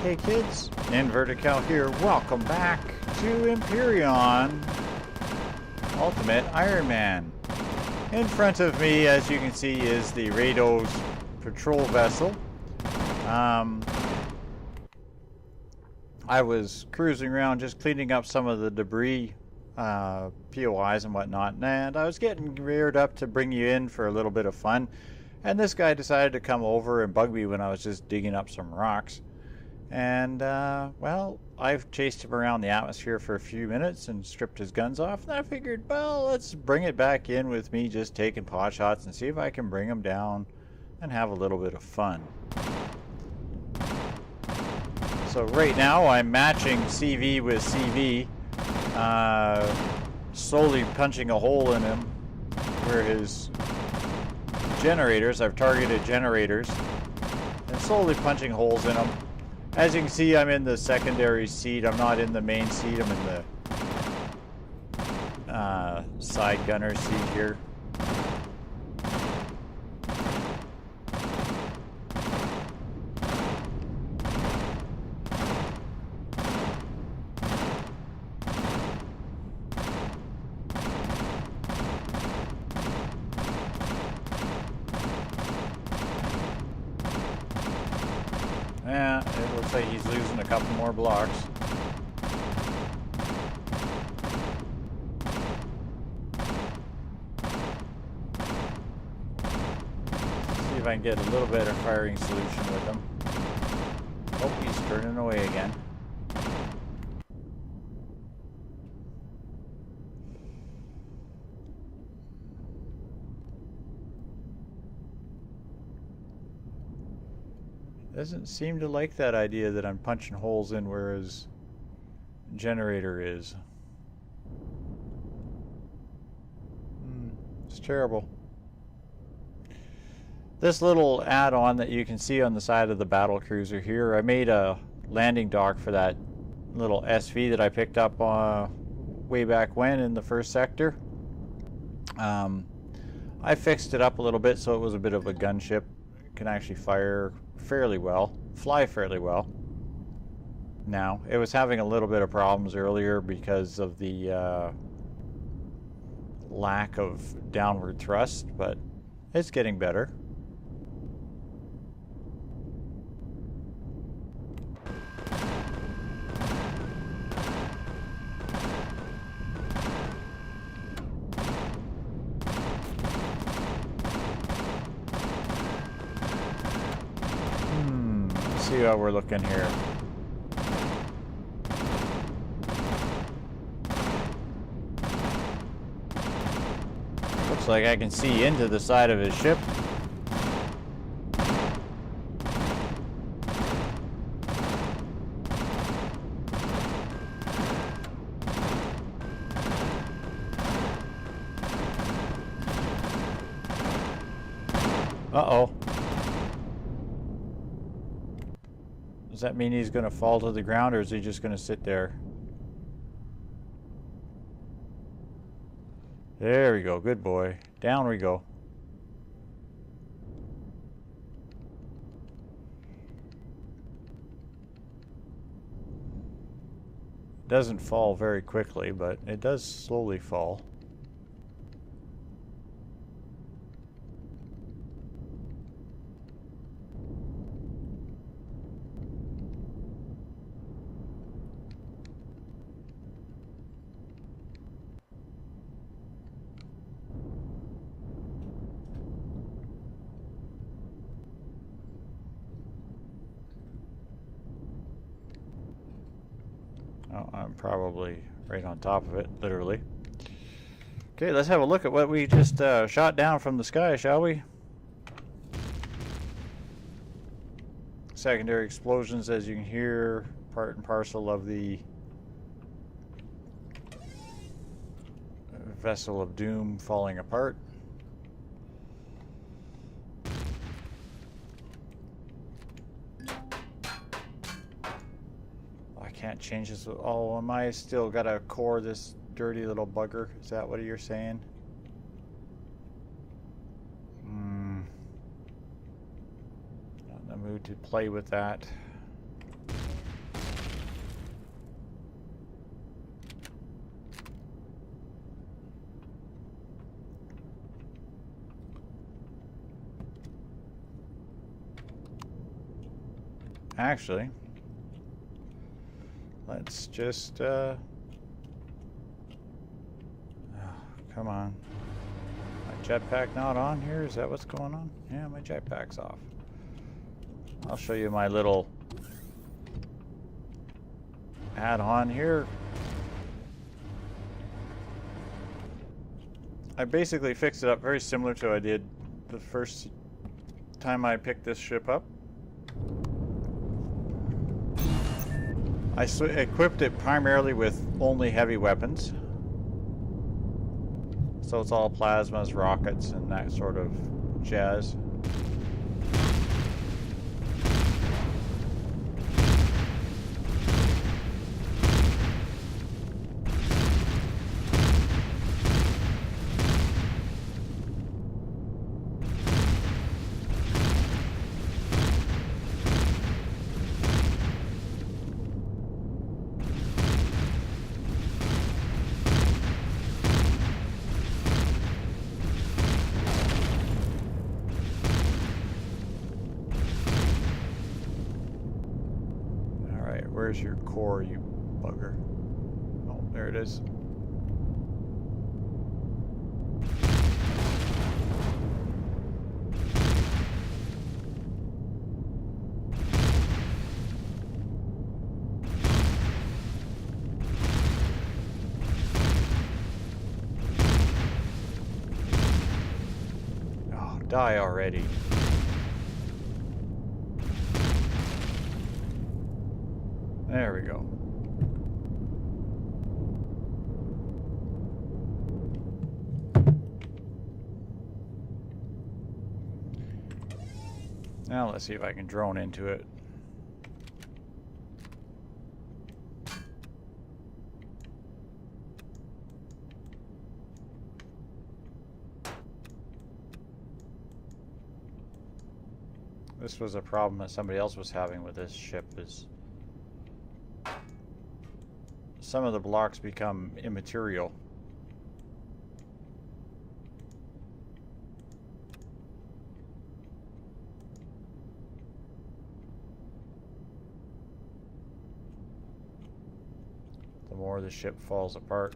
Hey kids, InvertedCal here. Welcome back to Empyrean Ultimate Ironman. In front of me, as you can see, is the Rados patrol vessel. I was cruising around just cleaning up some of the debris, POIs and whatnot, and I was getting reared up to bring you in for a little bit of fun. And this guy decided to come over and bug me when I was just digging up some rocks. And, well, I've chased him around the atmosphere for a few minutes and stripped his guns off. And I figured, well, let's bring it back in with me just taking pot shots and see if I can bring him down and have a little bit of fun. So right now I'm matching CV with CV, slowly punching a hole in him where his generators, I've targeted generators, and slowly punching holes in them. As you can see, I'm in the secondary seat. I'm not in the main seat. I'm in the side gunner seat here. Yeah, it looks like he's losing a couple more blocks. See if I can get a little better firing solution with him. Oh, he's turning away again. Doesn't seem to like that idea that I'm punching holes in where his generator is. It's terrible. This little add-on that you can see on the side of the battle cruiser here, I made a landing dock for that little SV that I picked up way back when in the first sector. I fixed it up a little bit so it was a bit of a gunship. It can actually fire fairly well, fly fairly well. Now, it was having a little bit of problems earlier because of the lack of downward thrust, but it's getting better. See how we're looking here. Looks like I can see into the side of his ship. Uh-oh. Does that mean he's going to fall to the ground, or is he just going to sit there? There we go. Good boy. Down we go. Doesn't fall very quickly, but it does slowly fall. Oh, I'm probably right on top of it, literally. Okay, let's have a look at what we just shot down from the sky, shall we? Secondary explosions, as you can hear, part and parcel of the vessel of doom falling apart. Can't change this. Oh, am I still gotta core this dirty little bugger? Is that what you're saying? Not in the mood to play with that. Actually, let's just come on. My jetpack not on here? Is that what's going on? Yeah, my jetpack's off. I'll show you my little add-on here. I basically fixed it up very similar to what I did the first time I picked this ship up. I equipped it primarily with only heavy weapons. So it's all plasmas, rockets, and that sort of jazz. Where's your core, you bugger? Oh, there it is. Oh, die already. There we go. Now let's see if I can drone into it. This was a problem that somebody else was having with this ship, is some of the blocks become immaterial. The more the ship falls apart.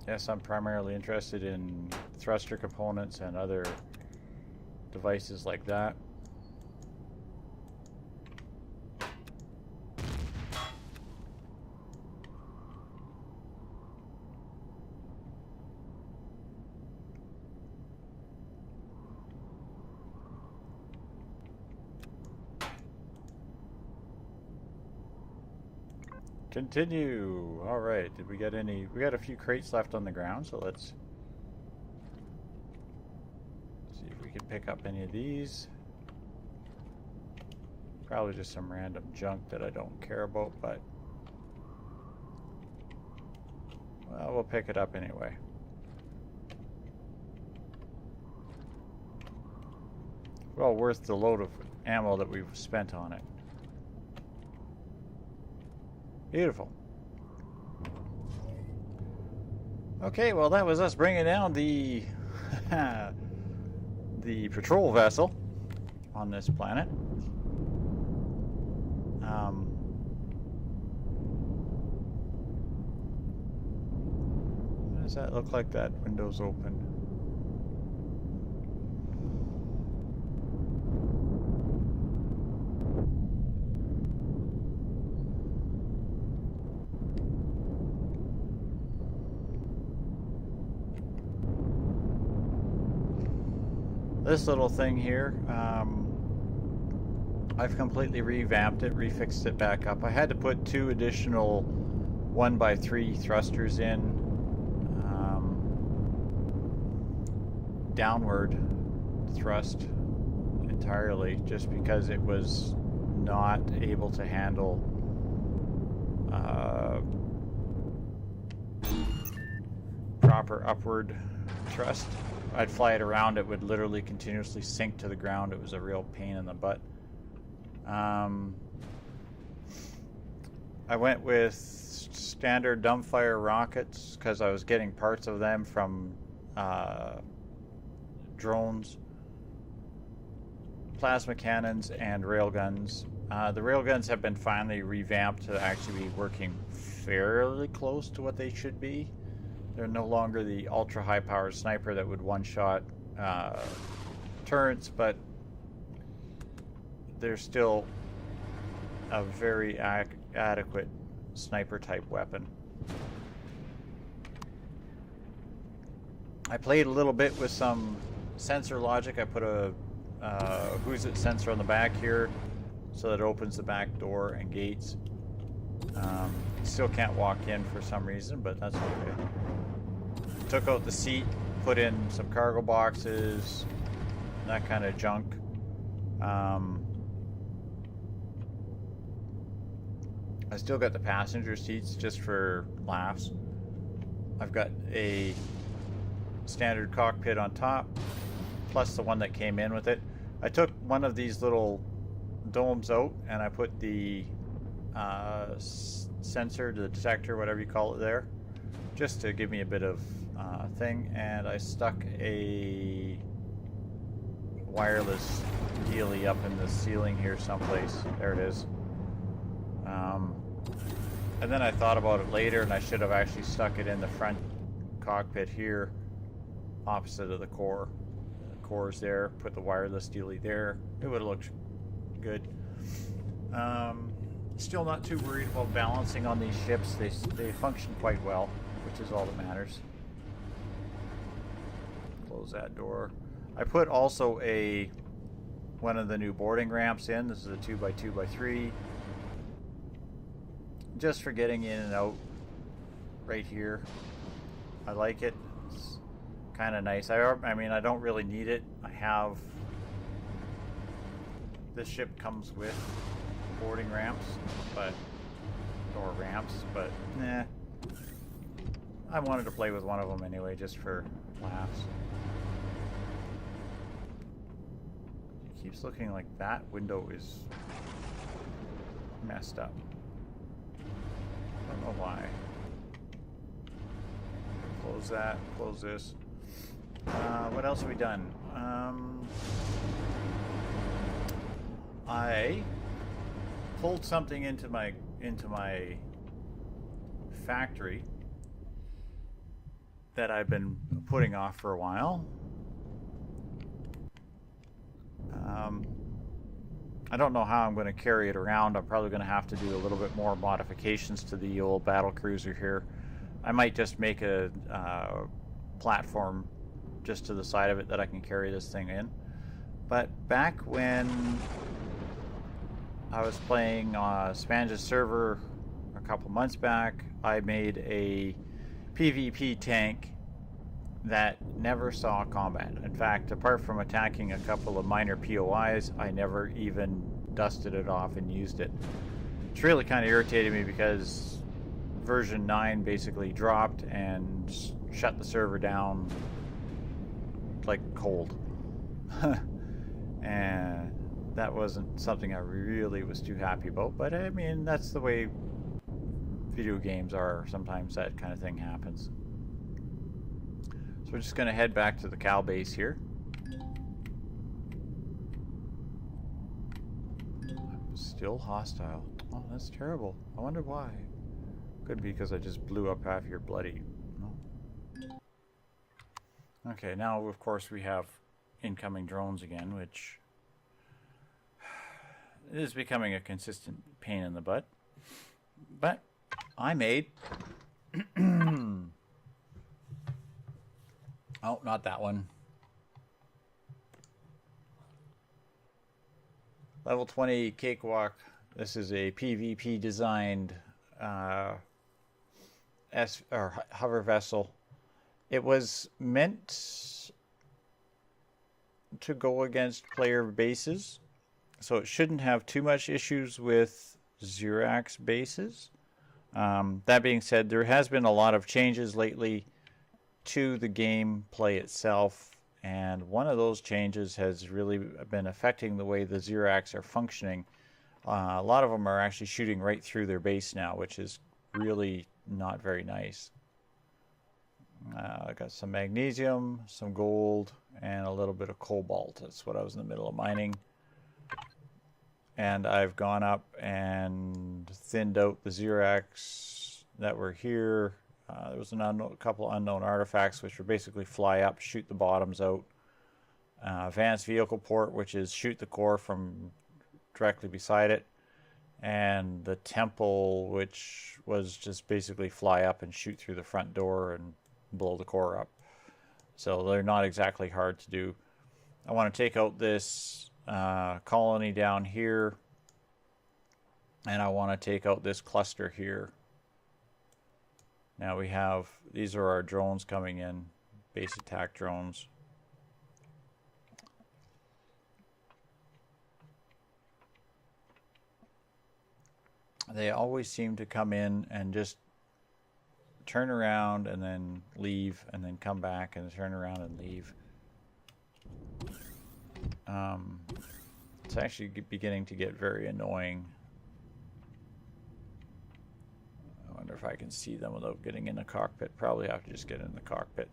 Yes, I'm primarily interested in thruster components and other devices like that. Continue. All right. Did we get any? We got a few crates left on the ground, so let's see if we can pick up any of these. Probably just some random junk that I don't care about, but well, we'll pick it up anyway. Well, worth the load of ammo that we've spent on it. Beautiful. Okay, well that was us bringing down the the patrol vessel on this planet. does that look like that window's open? This little thing here, I've completely revamped it, refixed it back up. I had to put 2 additional 1x3 thrusters in, downward thrust entirely, just because it was not able to handle proper upward thrust. I'd fly it around, it would literally continuously sink to the ground. It was a real pain in the butt. I went with standard dumbfire rockets because I was getting parts of them from drones, plasma cannons, and railguns. The railguns have been finally revamped to actually be working fairly close to what they should be. They're no longer the ultra high powered sniper that would one-shot turrets, but they're still a very adequate sniper type weapon. I played a little bit with some sensor logic. I put a Who's It sensor on the back here so that it opens the back door and gates. Still can't walk in for some reason, but that's okay. Took out the seat, put in some cargo boxes, that kind of junk. I still got the passenger seats just for laughs. I've got a standard cockpit on top, plus the one that came in with it. I took one of these little domes out and I put the sensor, the detector, whatever you call it there, just to give me a bit of thing, and I stuck a wireless dealie up in the ceiling here someplace. There it is. And then I thought about it later, and I should have actually stuck it in the front cockpit here, opposite of the core. The core's there, put the wireless dealie there. It would have looked good. Still not too worried about balancing on these ships. They function quite well, which is all that matters. Close that door. I put also one of the new boarding ramps in. This is a 2x2x3. Just for getting in and out right here. I like it. It's kind of nice. I mean, I don't really need it. This ship comes with boarding ramps, or ramps, but nah. I wanted to play with one of them anyway, just for laughs. It keeps looking like that window is messed up. I don't know why. Close that, close this. What else have we done? I pulled something into my factory that I've been putting off for a while. I don't know how I'm going to carry it around. I'm probably going to have to do a little bit more modifications to the old battle cruiser here. I might just make a platform just to the side of it that I can carry this thing in. But back when I was playing on Spange's server a couple months back, I made a PvP tank that never saw combat. In fact, apart from attacking a couple of minor POIs, I never even dusted it off and used it. It's really kind of irritated me because version 9 basically dropped and shut the server down like cold. And that wasn't something I really was too happy about, but I mean, that's the way video games are. Sometimes that kind of thing happens. So we're just going to head back to the Cal base here. Still hostile. Oh, that's terrible. I wonder why. Could be because I just blew up half your bloody... No. Okay, now of course we have incoming drones again, which is becoming a consistent pain in the butt. But I made oh, not that one. Level 20 Cakewalk. This is a PvP designed hover vessel. It was meant to go against player bases, so it shouldn't have too much issues with Zirax bases. That being said, there has been a lot of changes lately to the gameplay itself, and one of those changes has really been affecting the way the Zirax are functioning. A lot of them are actually shooting right through their base now, which is really not very nice. I got some magnesium, some gold, and a little bit of cobalt. That's what I was in the middle of mining. And I've gone up and thinned out the Zirax that were here. There was a couple of unknown artifacts, which were basically fly up, shoot the bottoms out. Advanced vehicle port, which is shoot the core from directly beside it. And the temple, which was just basically fly up and shoot through the front door and blow the core up. So they're not exactly hard to do. I want to take out this colony down here, and I want to take out this cluster here. Now we have, these are our drones coming in, base attack drones. They always seem to come in and just turn around and then leave, and then come back and turn around and leave. It's actually beginning to get very annoying. I wonder if I can see them without getting in the cockpit. Probably have to just get in the cockpit.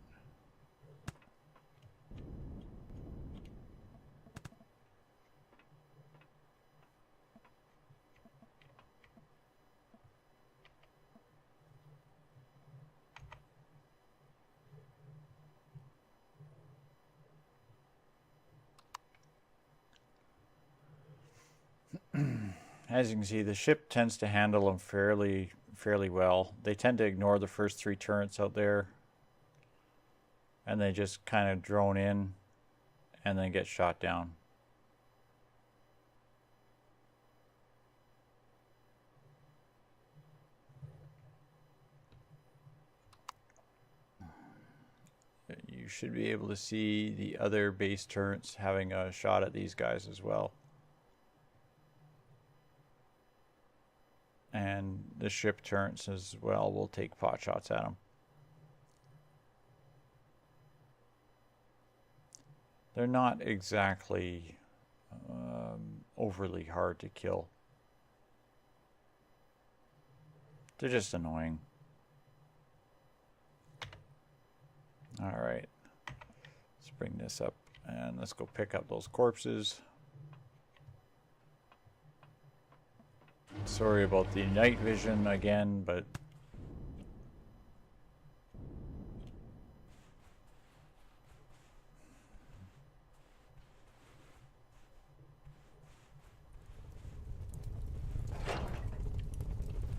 As you can see, the ship tends to handle them fairly well. They tend to ignore the first 3 turrets out there, and they just kind of drone in and then get shot down. You should be able to see the other base turrets having a shot at these guys as well. And the ship turrets as well will take pot shots at them. They're not exactly overly hard to kill. They're just annoying. Alright, let's bring this up and let's go pick up those corpses. Sorry about the night vision again, but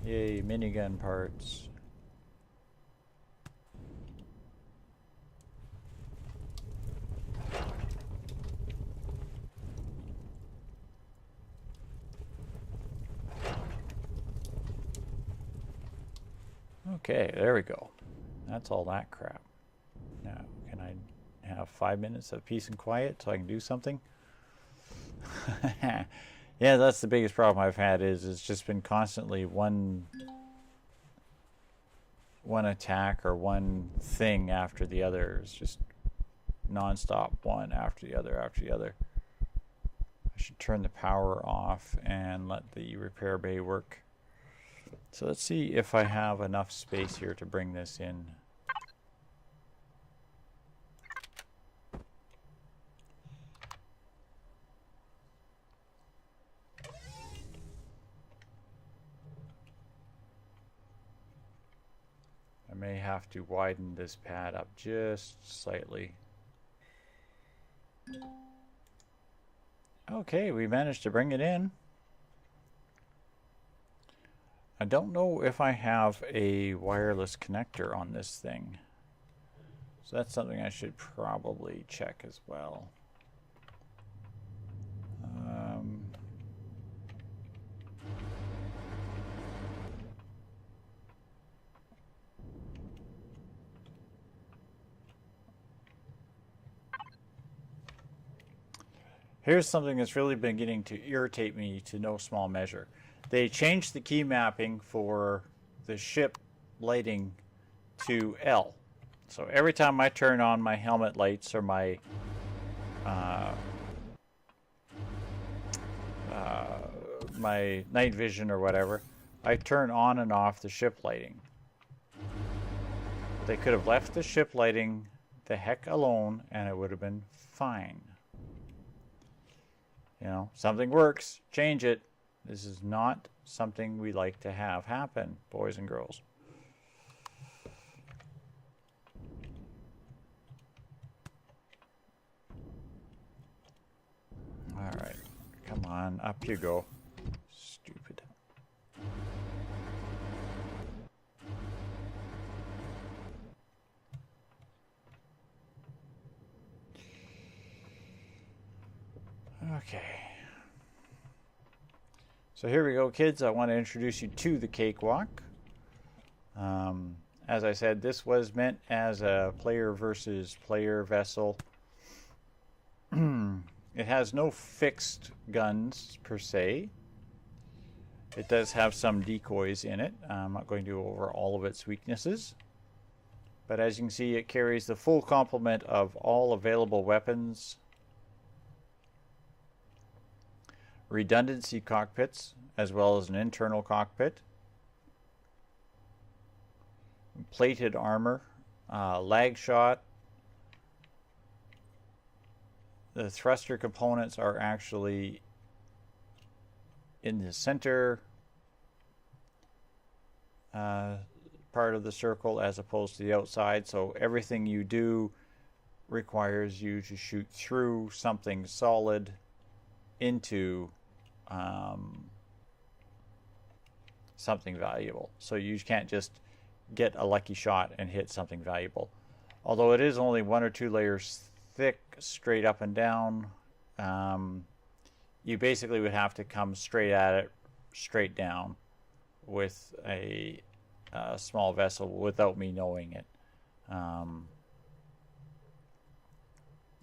yay, minigun parts. Okay, there we go. That's all that crap. Now, can I have 5 minutes of peace and quiet so I can do something? Yeah, that's the biggest problem I've had is it's just been constantly one attack or one thing after the other. It's just non-stop, one after the other after the other. I should turn the power off and let the repair bay work. So let's see if I have enough space here to bring this in. I may have to widen this pad up just slightly. Okay, we managed to bring it in. I don't know if I have a wireless connector on this thing. So that's something I should probably check as well. Here's something that's really been getting to irritate me to no small measure. They changed the key mapping for the ship lighting to L. So every time I turn on my helmet lights or my my night vision or whatever, I turn on and off the ship lighting. They could have left the ship lighting the heck alone and it would have been fine. You know, something works, change it. This is not something we like to have happen, boys and girls. All right, come on, up you go. Stupid. Okay. So here we go, kids. I want to introduce you to the cakewalk. As I said, this was meant as a player versus player vessel. It has no fixed guns per se. It does have some decoys in it. I'm not going to go over all of its weaknesses. But as you can see, it carries the full complement of all available weapons, redundancy cockpits, as well as an internal cockpit, plated armor, lag shot. The thruster components are actually in the center part of the circle as opposed to the outside, so everything you do requires you to shoot through something solid into something valuable. So you can't just get a lucky shot and hit something valuable. Although it is only 1 or 2 layers thick straight up and down, you basically would have to come straight at it, straight down with a small vessel without me knowing it.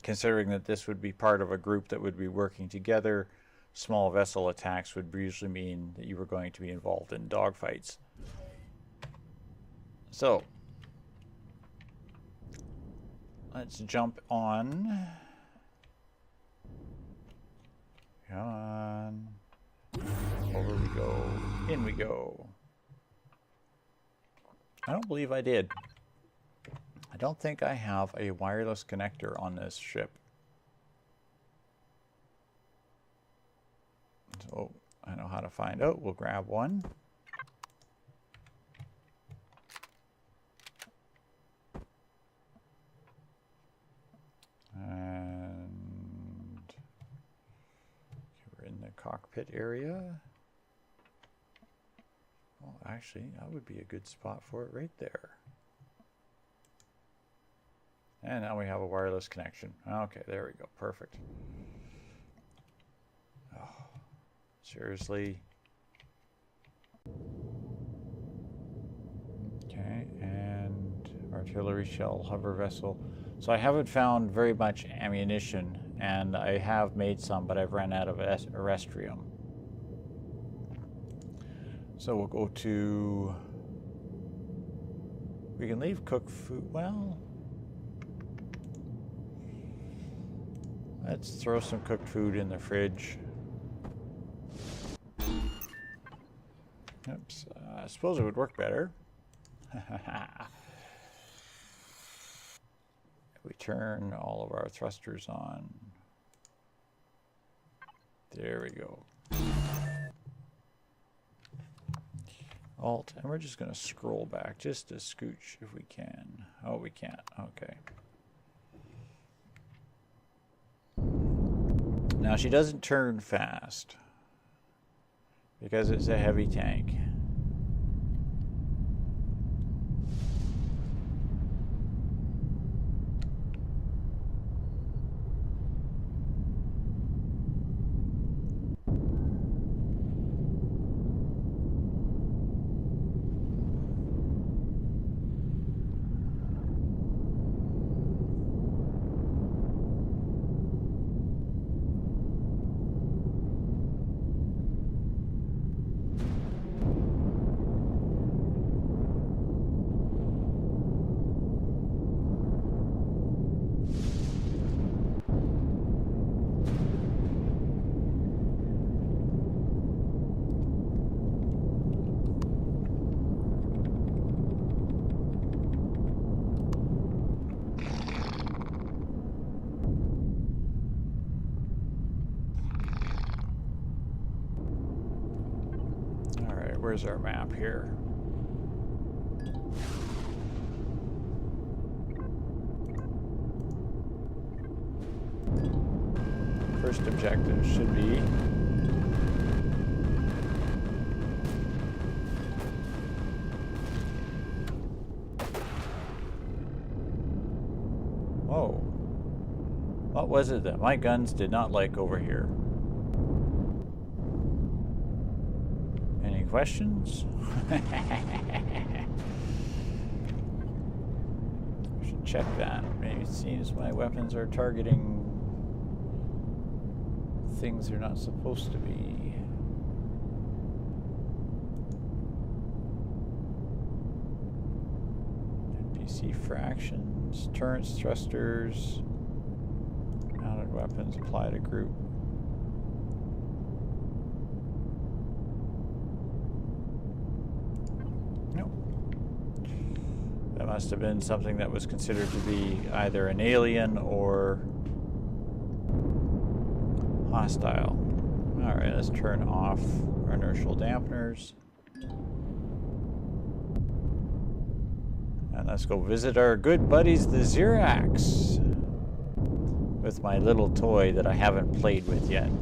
Considering that this would be part of a group that would be working together, small vessel attacks would usually mean that you were going to be involved in dogfights. So, let's jump on. Come on. Over we go. In we go. I don't believe I did. I don't think I have a wireless connector on this ship. So I know how to find out. We'll grab one. And we're in the cockpit area. Well, actually, that would be a good spot for it right there. And now we have a wireless connection. Okay, there we go. Perfect. Oh, seriously. Okay, and artillery shell, hover vessel. So I haven't found very much ammunition, and I have made some, but I've run out of Erestrium. So we'll go to... We can leave cooked food. Well... Let's throw some cooked food in the fridge. Oops, I suppose it would work better. We turn all of our thrusters on. There we go. Alt, and we're just going to scroll back just a scooch if we can. Oh, we can't. Okay. Now she doesn't turn fast because it's a heavy tank. Where's our map here? First objective should be whoa. What was it that my guns did not like over here? Questions? Should check that. Maybe it seems my weapons are targeting things they're not supposed to be. NPC fractions, turrets, thrusters, mounted weapons apply to group. Must have been something that was considered to be either an alien or hostile. Alright, let's turn off our inertial dampeners. And let's go visit our good buddies, the Zirax, with my little toy that I haven't played with yet.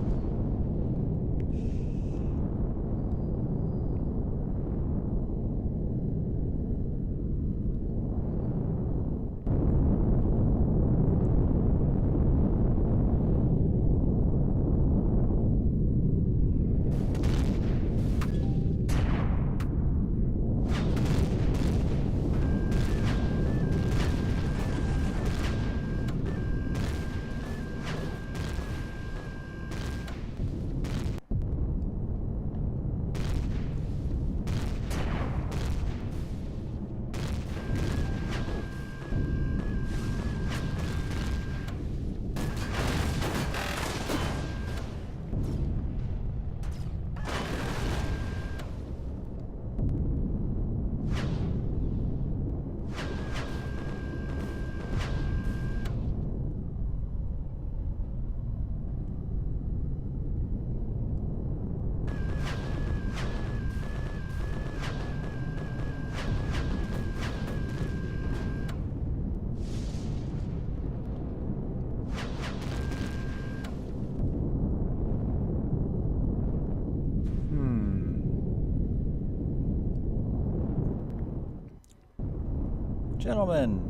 Gentlemen,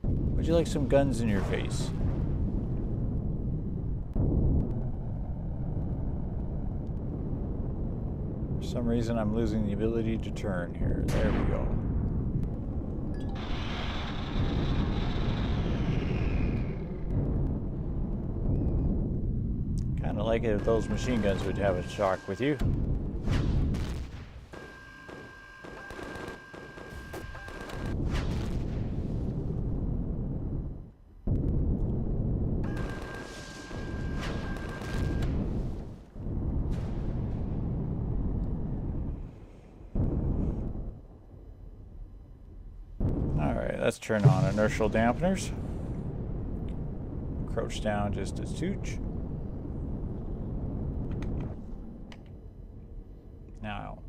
would you like some guns in your face? For some reason, I'm losing the ability to turn here. There we go. Kind of like it if those machine guns would have a shock with you. Let's turn on inertial dampeners. Crouch down just a touch. Now,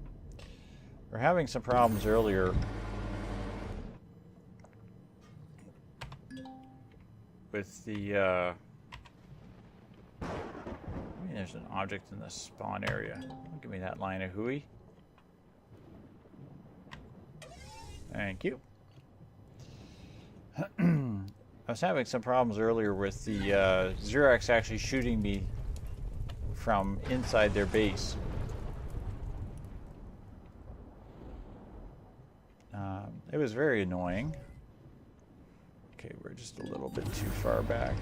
We're having some problems earlier with the there's an object in the spawn area. Give me that line of hooey. Thank you. I was having some problems earlier with the Zirax actually shooting me from inside their base. It was very annoying. Okay, we're just a little bit too far back.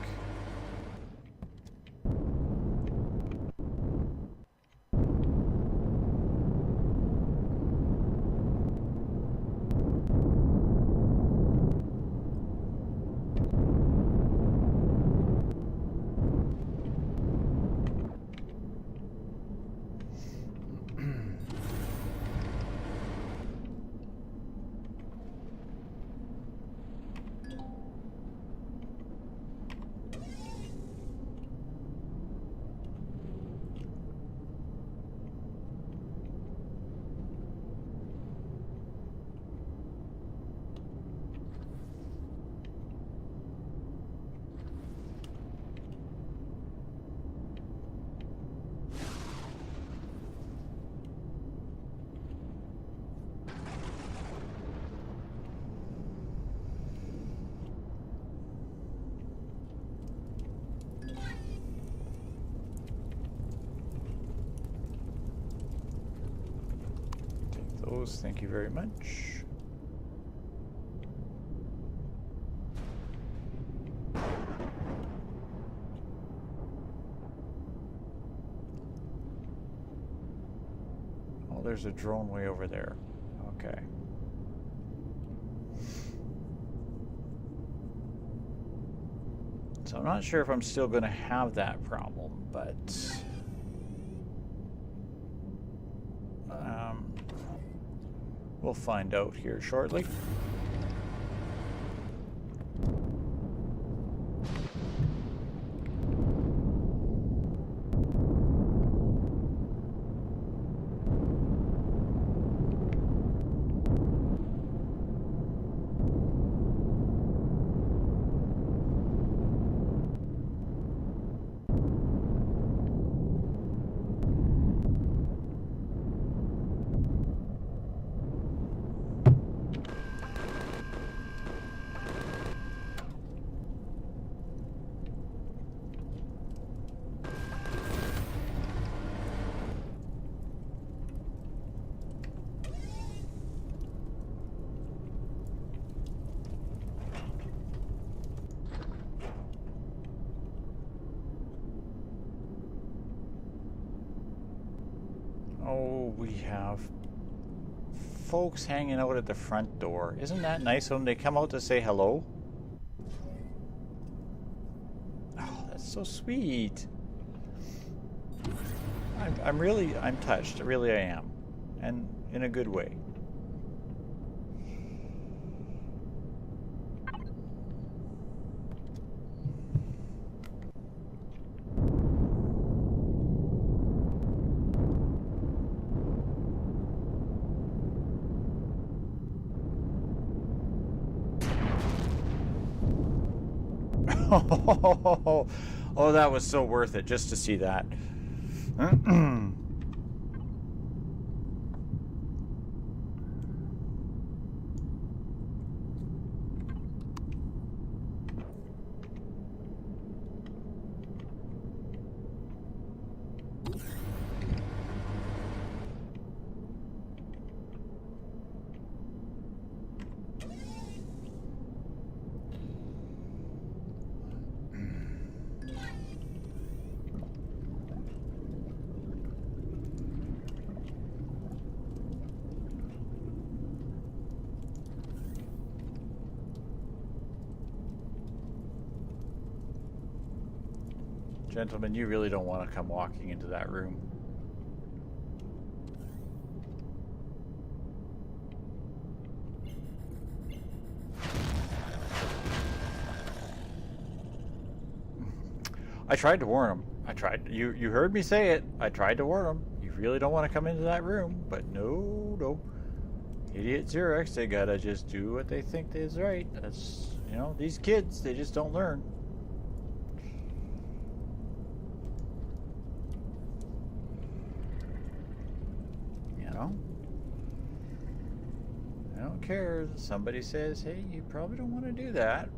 Thank you very much. Oh, there's a drone way over there. Okay. So I'm not sure if I'm still going to have that problem, but we'll find out here shortly. Oh, we have folks hanging out at the front door. Isn't that nice when they come out to say hello? Oh, that's so sweet. I'm touched. Really, I am. And in a good way. Oh, that was so worth it just to see that. Gentlemen, you really don't want to come walking into that room. I tried to warn him. I tried. You heard me say it. I tried to warn him. You really don't want to come into that room, but no. Idiot Zirax, they gotta just do what they think is right. That's, you know, these kids, they just don't learn. You know? I don't care. Somebody says, hey, you probably don't want to do that.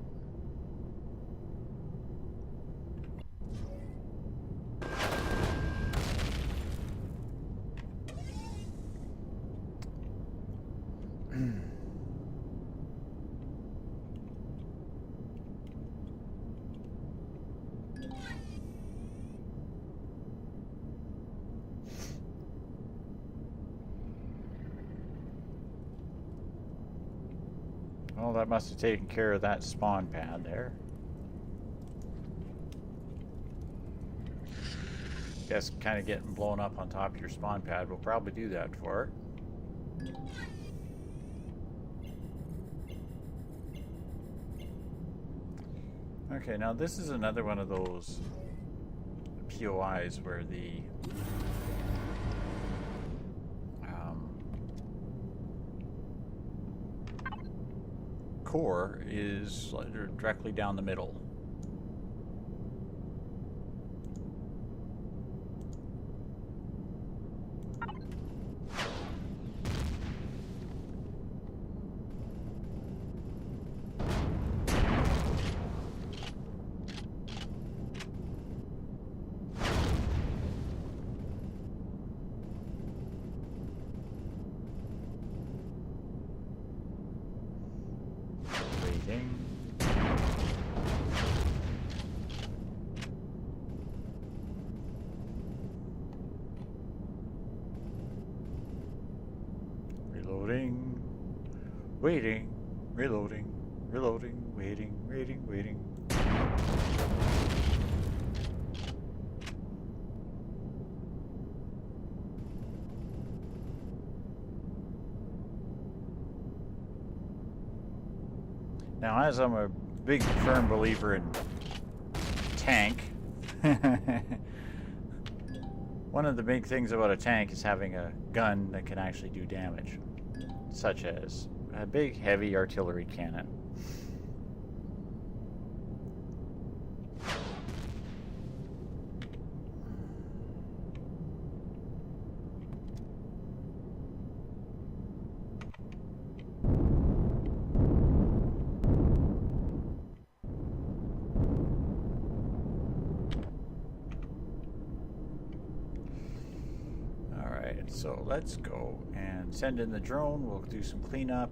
Well, that must have taken care of that spawn pad there. Guess kind of getting blown up on top of your spawn pad will probably do that for it. Okay, now this is another one of those POIs where the core is directly down the middle. Reloading, waiting, reloading, reloading, waiting, waiting, waiting. Now, as I'm a big firm believer in tank, one of the big things about a tank is having a gun that can actually do damage, such as a big heavy artillery cannon. So let's go and send in the drone. We'll do some cleanup.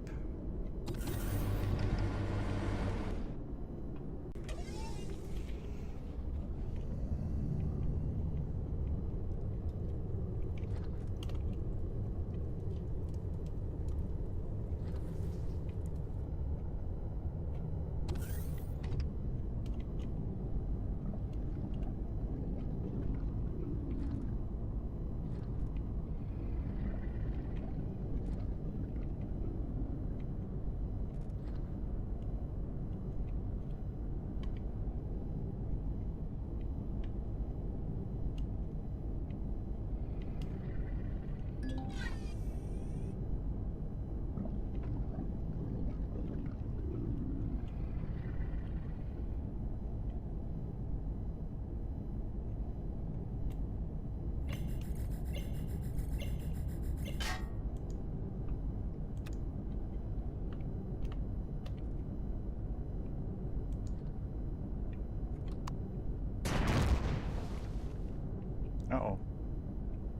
Uh-oh.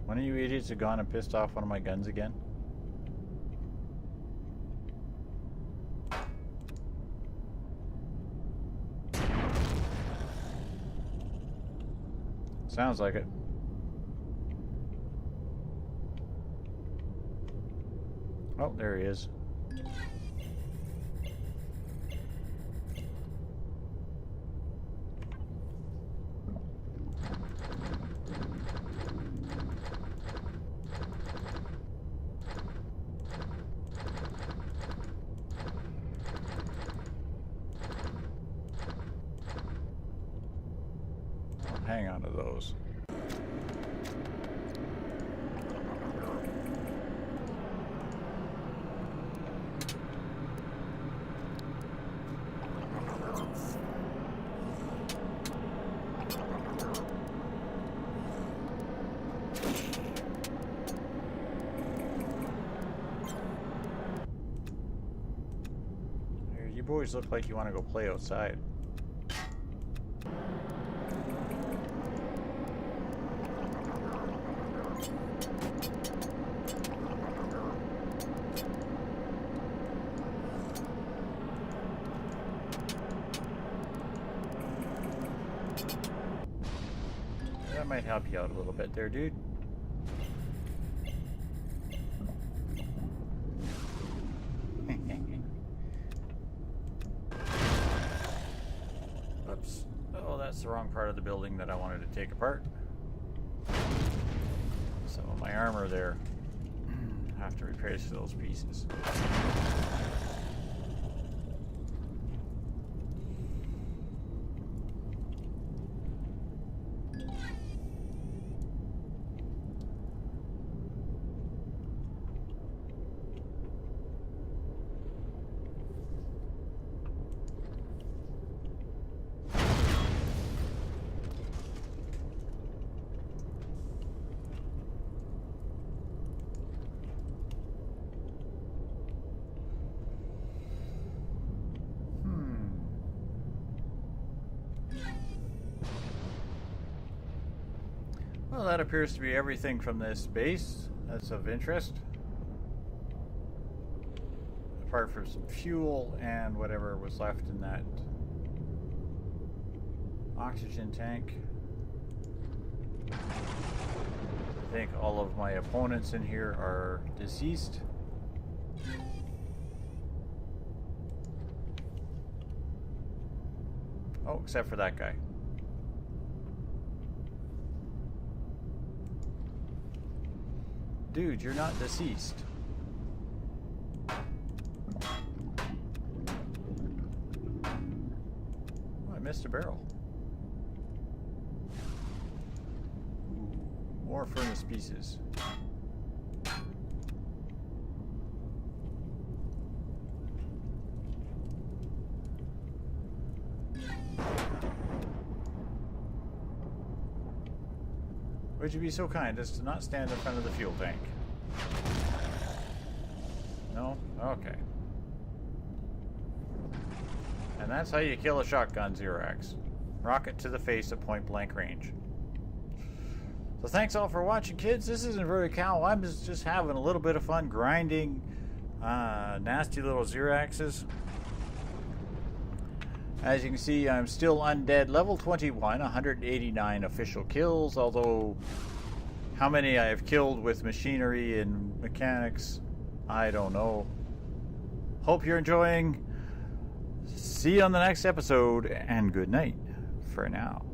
One of you idiots have gone and pissed off one of my guns again? Sounds like it. Oh, there he is. Hang on to those. boys look like you want to go play outside. That might help you out a little bit there, dude. Oops. Oh, that's the wrong part of the building that I wanted to take apart. Some of my armor there. Have to replace those pieces. Well, that appears to be everything from this base that's of interest. Apart from some fuel and whatever was left in that oxygen tank. I think all of my opponents in here are deceased. Oh, except for that guy. Dude, you're not deceased. Oh, I missed a barrel. Ooh, more furnace pieces. Would you be so kind as to not stand in front of the fuel tank? No? Okay. And that's how you kill a shotgun, Zirax. Rocket to the face at point blank range. So thanks all for watching, kids. This is Inverted Cow. I'm just having a little bit of fun grinding nasty little Ziraxes. As you can see, I'm still undead, level 21, 189 official kills, although how many I have killed with machinery and mechanics, I don't know. Hope you're enjoying. See you on the next episode, and good night for now.